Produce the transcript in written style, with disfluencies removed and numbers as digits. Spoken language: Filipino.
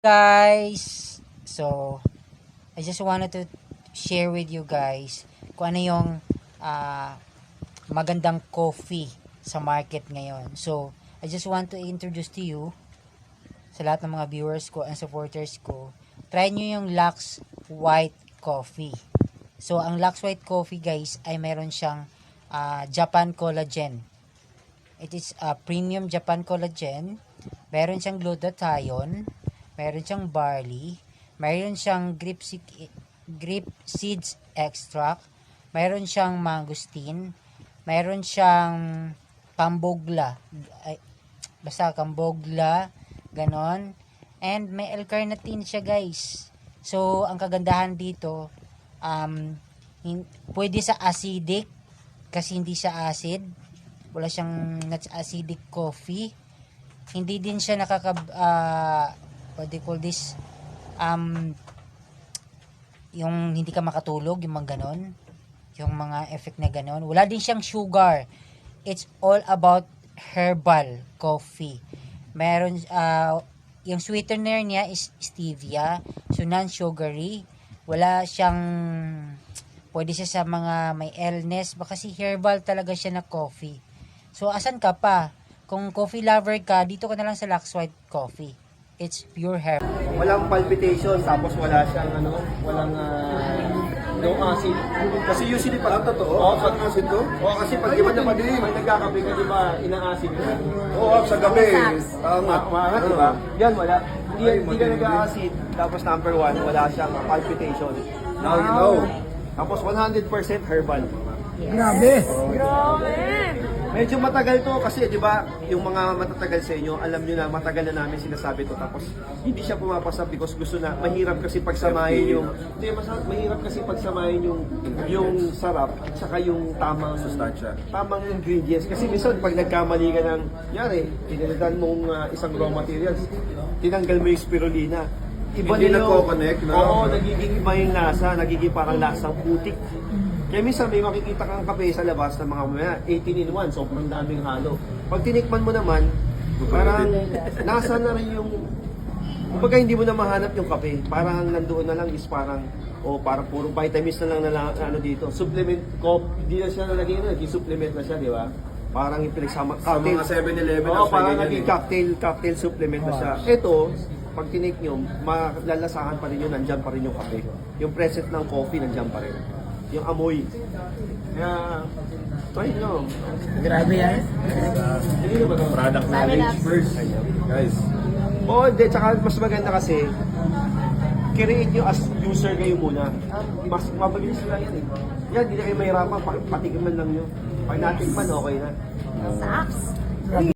Guys, so I just wanted to share with you guys kung ano yung magandang coffee sa market ngayon. So I just want to introduce to you sa lahat ng mga viewers ko and supporters ko, try nyo yung Lux White Coffee. So ang Lux White Coffee guys ay meron siyang Japan Collagen. It is a premium Japan Collagen. Meron siyang glutathione, meron siyang barley, meron siyang grape seeds extract, meron siyang mangosteen, meron siyang kambogla, kambogla, ganon, and may L-carnitine siya guys. So ang kagandahan dito, pwede sa acidic kasi hindi siya acid, wala siyang not acidic coffee, hindi din siya what they call this, yung hindi ka makatulog, yung mga ganon, yung mga effect na ganon. Wala din siyang sugar. It's all about herbal coffee. Meron, yung sweetener niya is stevia, so non-sugary. Wala siyang, pwede siya sa mga may illness, baka kasi herbal talaga siya na coffee. So, asan ka pa? Kung coffee lover ka, dito ka na lang sa Lux White Coffee. It's pure herb. Walang palpitation, tapos wala siyang walang no acid. Kasi usually pag totoo, pag acid to? Oo, kasi pag di ba pag nagkakape ka, di ba, ina-acid ka? Oo, sa gabi. Tama. Di ba? Yan, wala. Hindi ka nag-acid. Tapos number one, wala siyang palpitation. Now you know. Tapos 100% herbal. Grabe! Medyo matagal to kasi 'di ba, yung mga matatagal sa inyo, alam niyo na matagal na namin sinasabi to, tapos hindi siya pumapasa because gusto na, mahirap kasi pagsamahin yung mahirap kasi pagsamahin yung sarap saka yung tamang sustansya, tamang ingredients. Kasi minsan pag nagkamali ka ng tinilitan mong isang raw materials, tinanggal mo yung spirulina, iba Hindi na nagko-connect, no? Oo, nagiging iba yung lasa, nagiging parang lasang putik. Kaya minsan may makikita kang kape sa labas ng mga 18 in 1, sobrang daming halo. Pag tinikman mo naman, parang nasa na rin yung, kumbaga hindi mo na mahanap yung kape. Parang nandoon na lang is parang puro vitamins na lang dito. Supplement, hindi na siya nalagay naging supplement na siya, di ba? Parang yung pinagsama, cocktail. Sa mga 7-Eleven. Oo, parang naging cocktail supplement na siya. Ito, pag tinik nyo, malalasahan pa rin yun, nandyan pa rin yung kape. Yung present ng coffee, nandyan pa rin. Yung amoy. Kaya, try nyo. Grabe yan. Hindi na ba ito? Product knowledge first. Guys. Oo, tsaka mas maganda kasi, create nyo as user kayo muna. Mas mabilis na yan eh. Yan, hindi na kayo mahirapan. Patikiman lang nyo. Pag natikman, okay na. Sa apps.